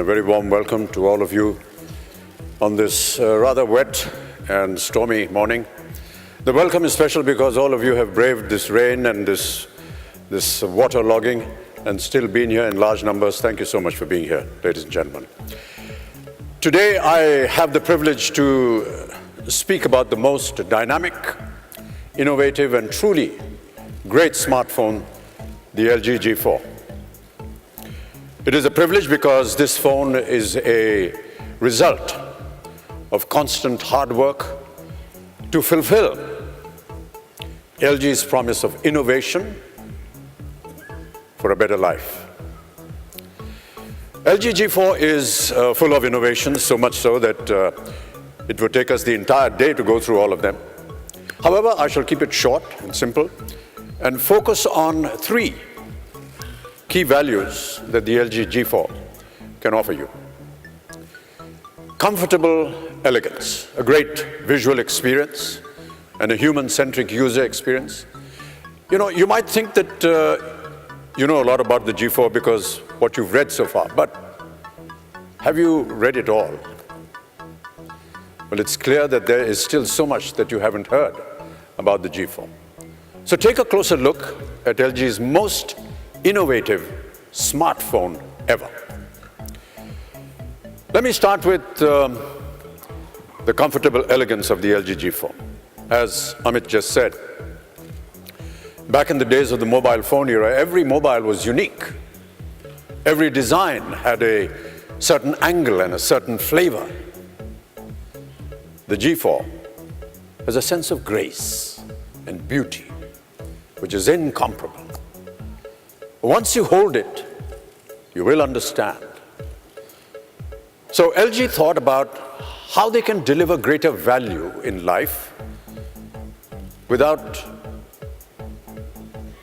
a very warm welcome to all of you on this rather wet and stormy morning. The welcome is special because all of you have braved this rain and this water logging and still been here in large numbers. Thank you so much for being here, ladies and gentlemen. Today I have the privilege to speak about the most dynamic, innovative and truly great smartphone, the LG G4. It is a privilege because this phone is a result of constant hard work to fulfill LG's promise of innovation for a better life. LG G4 is full of innovations, so much so that it would take us the entire day to go through all of them. However, I shall keep it short and simple and focus on three key values that the LG G4 can offer you. Comfortable elegance, a great visual experience, and a human-centric user experience. You know, you might think that you know a lot about the G4 because what you've read so far, but have you read it all? Well, it's clear that there is still so much that you haven't heard about the G4. So take a closer look at LG's most innovative smartphone ever. Let me start with the comfortable elegance of the LG G4. As Amit just said, back in the days of the mobile phone era, every mobile was unique. Every design had a certain angle and a certain flavor. The G4 has a sense of grace and beauty, which is incomparable. Once you hold it, you will understand. So LG thought about how they can deliver greater value in life without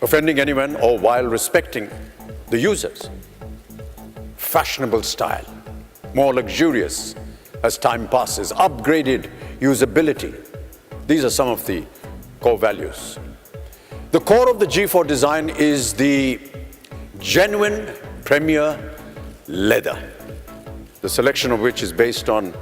offending anyone or while respecting the users. Fashionable style, more luxurious as time passes, upgraded usability. These are some of the core values. The core of the G4 design is the genuine premier leather, the selection of which is based on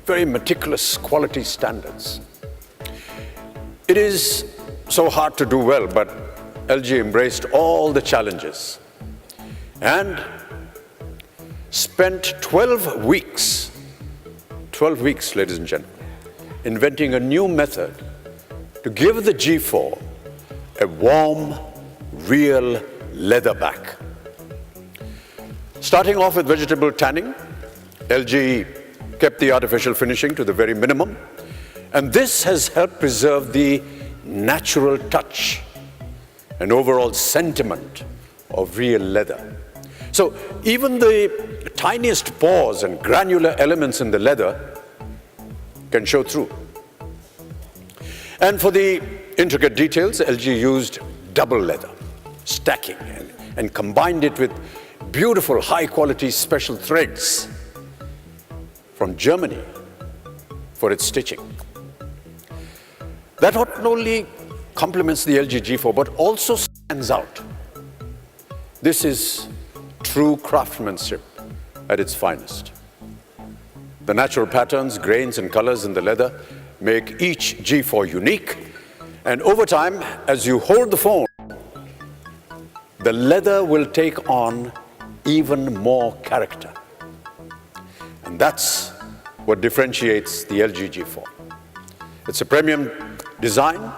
very meticulous quality standards. It is so hard to do well, but LG embraced all the challenges and spent 12 weeks, ladies and gentlemen, inventing a new method to give the G4 a warm, real leather back. Starting off with vegetable tanning, LG kept the artificial finishing to the very minimum, and this has helped preserve the natural touch and overall sentiment of real leather. So even the tiniest pores and granular elements in the leather can show through. And for the intricate details, LG used double leather, stacking, and combined it with beautiful high-quality special threads from Germany for its stitching. That not only complements the LG G4, but also stands out. This is true craftsmanship at its finest. The natural patterns, grains, and colors in the leather make each G4 unique, and over time, as you hold the phone, the leather will take on even more character. And that's what differentiates the LG G4. It's a premium design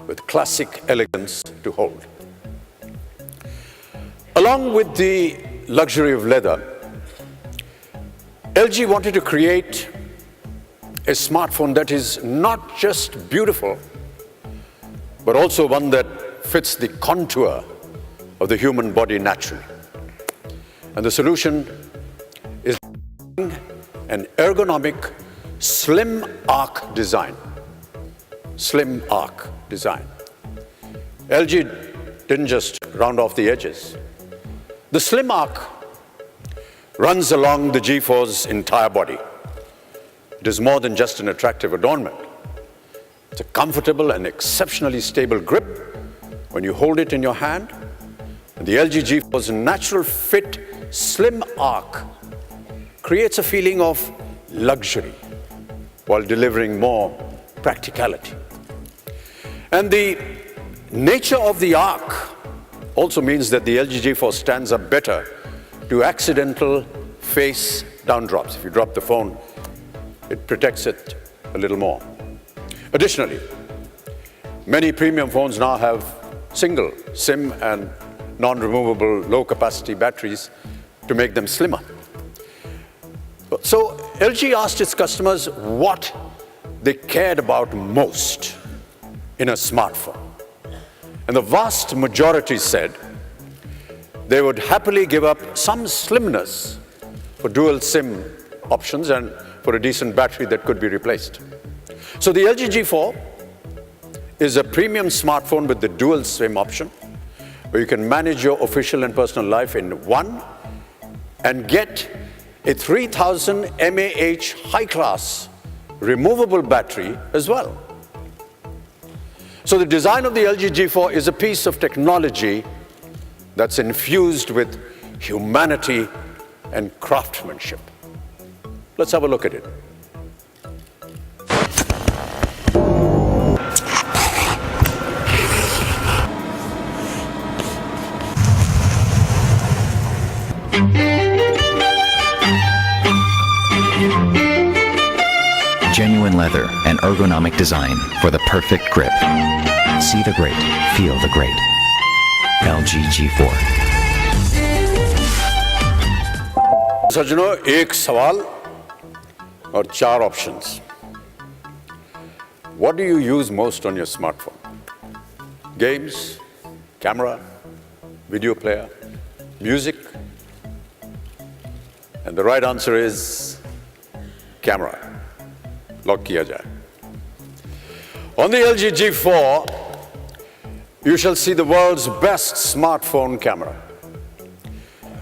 with classic elegance to hold. Along with the luxury of leather, LG wanted to create a smartphone that is not just beautiful, but also one that fits the contour of the human body naturally. And the solution is an ergonomic slim arc design. Slim arc design. LG didn't just round off the edges. The slim arc runs along the G4's entire body. It is more than just an attractive adornment. It's a comfortable and exceptionally stable grip when you hold it in your hand. And the LG G4's natural fit slim arc creates a feeling of luxury while delivering more practicality. And the nature of the arc also means that the LG G4 stands up better to accidental face down drops. If you drop the phone, it protects it a little more. Additionally, many premium phones now have single SIM and non-removable low-capacity batteries to make them slimmer. So LG asked its customers what they cared about most in a smartphone. And the vast majority said they would happily give up some slimness for dual SIM options and for a decent battery that could be replaced. So the LG G4 is a premium smartphone with the dual SIM option, where you can manage your official and personal life in one and get a 3000 mAh high-class removable battery as well. So the design of the LG G4 is a piece of technology that's infused with humanity and craftsmanship. Let's have a look at it. Genuine leather and ergonomic design for the perfect grip. See the great, feel the great. LG G4. सज्जनों, एक सवाल और चार options. What do you use most on your smartphone? Games, camera, video player, music? And the right answer is camera. Lock kiya jaye. On the LG G4, you shall see the world's best smartphone camera.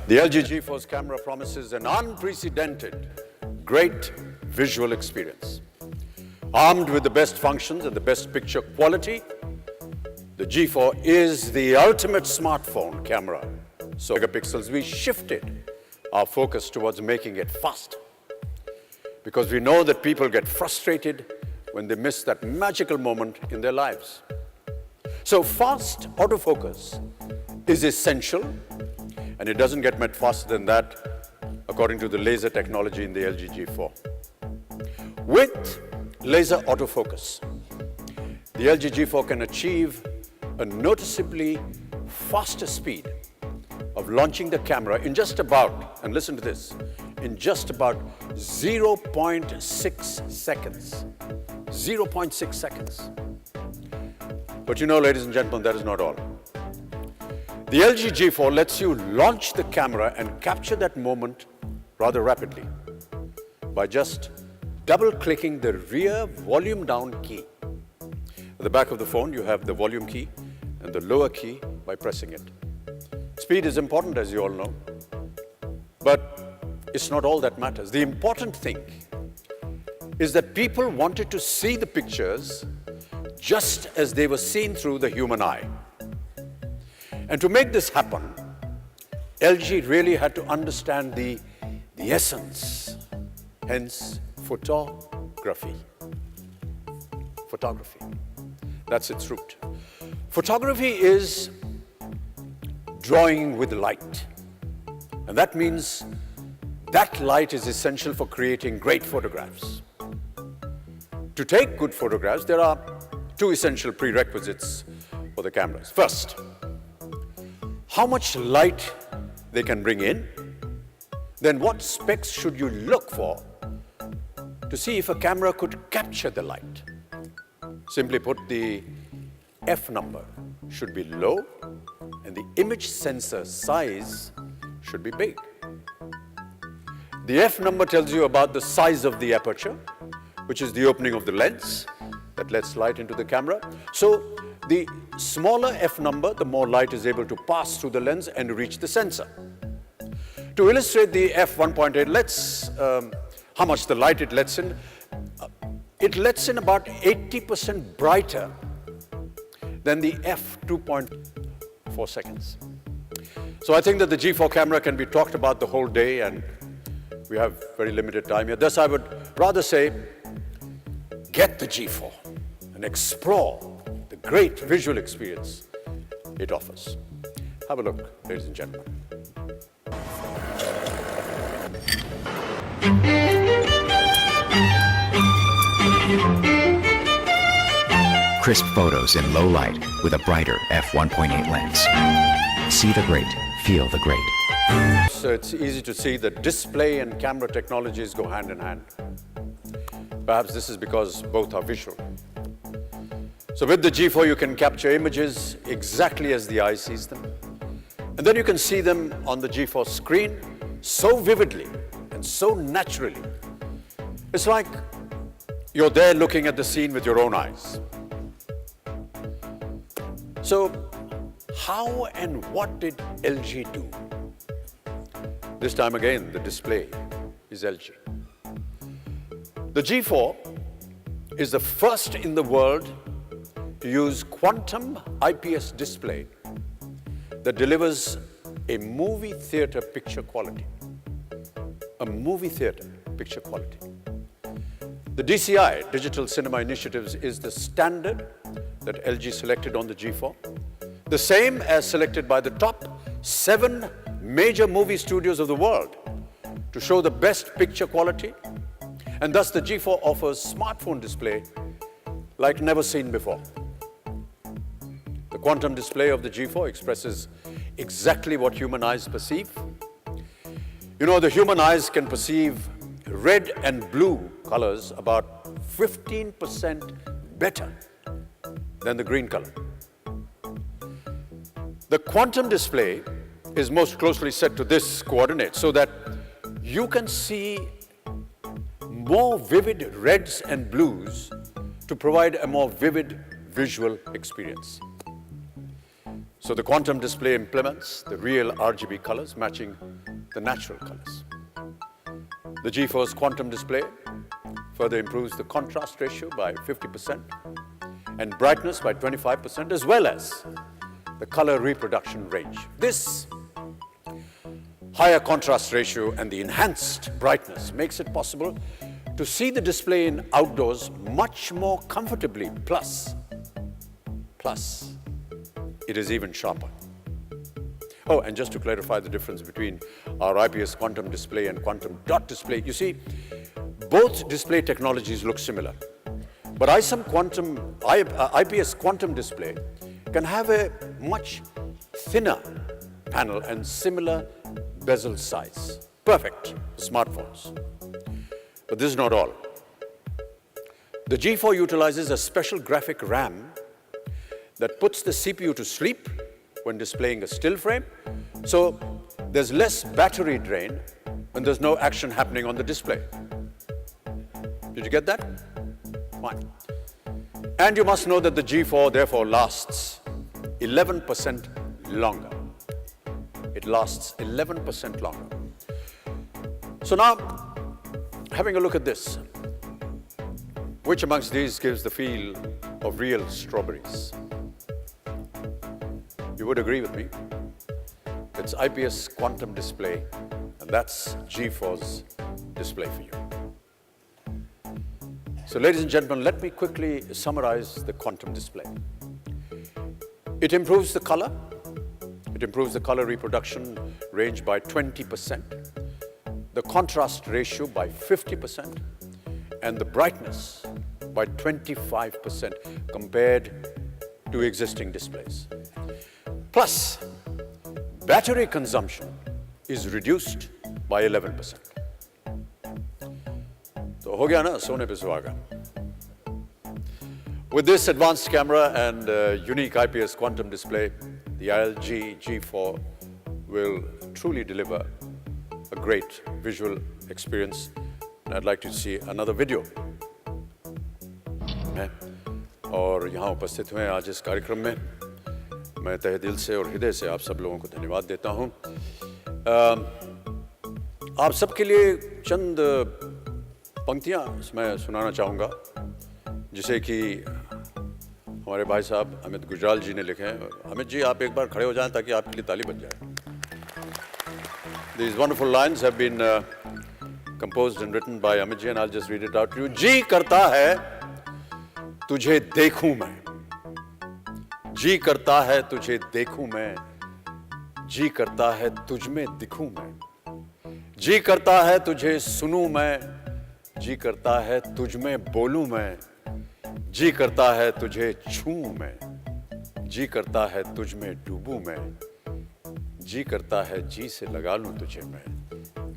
The LG G4's camera promises an unprecedented, great visual experience. Armed with the best functions and the best picture quality, the G4 is the ultimate smartphone camera. So megapixels, we shifted our focus towards making it fast, because we know that people get frustrated when they miss that magical moment in their lives. So fast autofocus is essential, and it doesn't get much faster than that according to the laser technology in the LG G4. With laser autofocus, the LG G4 can achieve a noticeably faster speed of launching the camera in just about, and listen to this, in just about 0.6 seconds. 0.6 seconds. But you know, ladies and gentlemen, that is not all. The LG G4 lets you launch the camera and capture that moment rather rapidly by just double-clicking the rear volume down key. At the back of the phone, you have the volume key and the lower key by pressing it. Speed is important, as you all know, but it's not all that matters. The important thing is that people wanted to see the pictures just as they were seen through the human eye. And to make this happen, LG really had to understand the essence, hence photography. Photography, that's its root. Photography is drawing with light. And that means that light is essential for creating great photographs. To take good photographs, there are two essential prerequisites for the cameras. First, how much light they can bring in. Then what specs should you look for to see if a camera could capture the light? Simply put, the F number should be low and the image sensor size should be big. The F number tells you about the size of the aperture, which is the opening of the lens that lets light into the camera. So the smaller F number, the more light is able to pass through the lens and reach the sensor. To illustrate the f1.8, let's how much the light it lets in. It lets in about 80% brighter than the f2.4 seconds. So I think that the G4 camera can be talked about the whole day, and We have very limited time here. Thus, I would rather say, get the G4 and explore the great visual experience it offers. Have a look, ladies and gentlemen. Crisp photos in low light with a brighter f1.8 lens. See the great, feel the great. So it's easy to see that display and camera technologies go hand in hand. Perhaps this is because both are visual. So with the G4, you can capture images exactly as the eye sees them. And then you can see them on the G4 screen so vividly and so naturally. It's like you're there looking at the scene with your own eyes. So how and what did LG do? This time again, the display is LG. The G4 is the first in the world to use quantum IPS display that delivers a movie theater picture quality. A movie theater picture quality. The DCI, Digital Cinema Initiatives, is the standard that LG selected on the G4. The same as selected by the top 7 major movie studios of the world to show the best picture quality. And thus the G4 offers smartphone display like never seen before. The quantum display of the G4 expresses exactly what human eyes perceive. You know, the human eyes can perceive red and blue colors about 15% better than the green color. The quantum display is most closely set to this coordinate so that you can see more vivid reds and blues to provide a more vivid visual experience. So the quantum display implements the real RGB colors matching the natural colors. The G4's quantum display further improves the contrast ratio by 50% and brightness by 25%, as well as the color reproduction range. This higher contrast ratio and the enhanced brightness makes it possible to see the display in outdoors much more comfortably. Plus, it is even sharper. Oh, and just to clarify the difference between our IPS quantum display and quantum dot display, you see, both display technologies look similar. But IPS quantum display can have a much thinner panel and similar bezel size. Perfect for smartphones. But this is not all. The G4 utilizes a special graphic RAM that puts the CPU to sleep when displaying a still frame, so there's less battery drain when there's no action happening on the display. Did you get that? Fine. And you must know that the G4 therefore lasts 11% longer. It lasts 11% longer. So now, having a look at this, which amongst these gives the feel of real strawberries? You would agree with me. It's IPS quantum display, and that's G4's display for you. So ladies and gentlemen, let me quickly summarize the quantum display. It improves the color. It improves the color reproduction range by 20%, the contrast ratio by 50%, and the brightness by 25% compared to existing displays. Plus, battery consumption is reduced by 11%. So ho gaya na, sone pe suhaga. With this advanced camera and unique IPS quantum display, the LG G4 will truly deliver a great visual experience. And I'd like to see another video. और यहाँ उपस्थित हुए आज इस कार्यक्रम में मैं तहे दिल से और हृदय से आप सब लोगों को धन्यवाद देता हूँ। आप सबके लिए चंद पंक्तियाँ मैं सुनाना चाहूँगा, जिसे कि हमारे भाई साहब अमित गुजराल जी ने लिखे हैं। अमित जी, आप एक बार खड़े हो जाएं ताकि आपके लिए ताली बज जाए। These wonderful lines have been composed and written by Amit ji, and I'll just read it out to you. जी करता है तुझे देखूं मैं, जी करता है तुझे देखूं मैं, जी करता है तुझ में दिखूं मैं, जी करता है तुझे सुनूं मैं, जी करता है तुझ में बोलूं मैं, जी करता है तुझे छूऊं मैं, जी करता है तुझ में डूबूं मैं, जी करता है जी से लगा लूं तुझे मैं,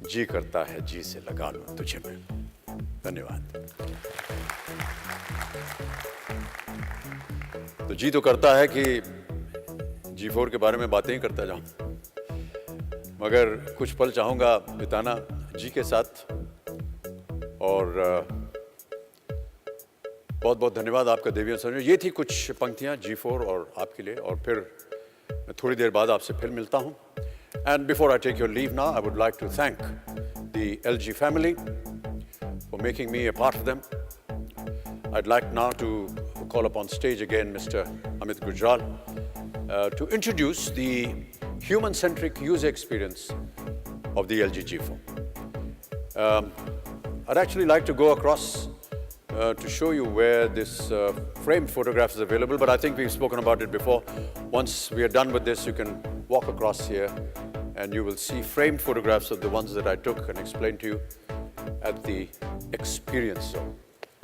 जी करता है जी से लगा लूं तुझे मैं. धन्यवाद. तो जी तो करता है कि G4 के बारे में बातें ही करता जाऊं, मगर कुछ पल चाहूंगा बिताना जी के साथ. और बहुत बहुत धन्यवाद आपका देवियों सजनों. ये थी कुछ पंक्तियां G4 और आपके लिए, और फिर मैं थोड़ी देर बाद आपसे फिर मिलता हूं. And before I take your leave now, I would like to thank the LG family for making me a part of them. I'd like now to call upon stage again Mr. Amit Gujral to introduce the human-centric user experience of the LG G4. I'd actually like to go across to show you where this framed photograph is available, but I think we've spoken about it before. Once we are done with this, you can walk across here and you will see framed photographs of the ones that I took and explained to you at the experience zone.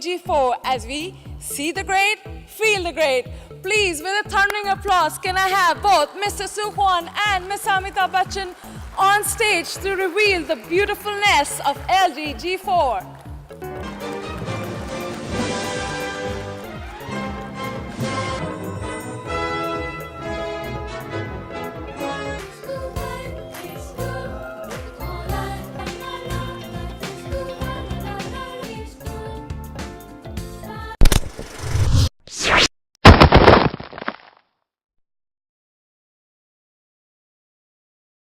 G4, as we see the great, feel the great. Please, with a thundering applause, can I have both Mr. Sukhwan and Ms. Amitabh Bachchan on stage to reveal the beautifulness of LG G4.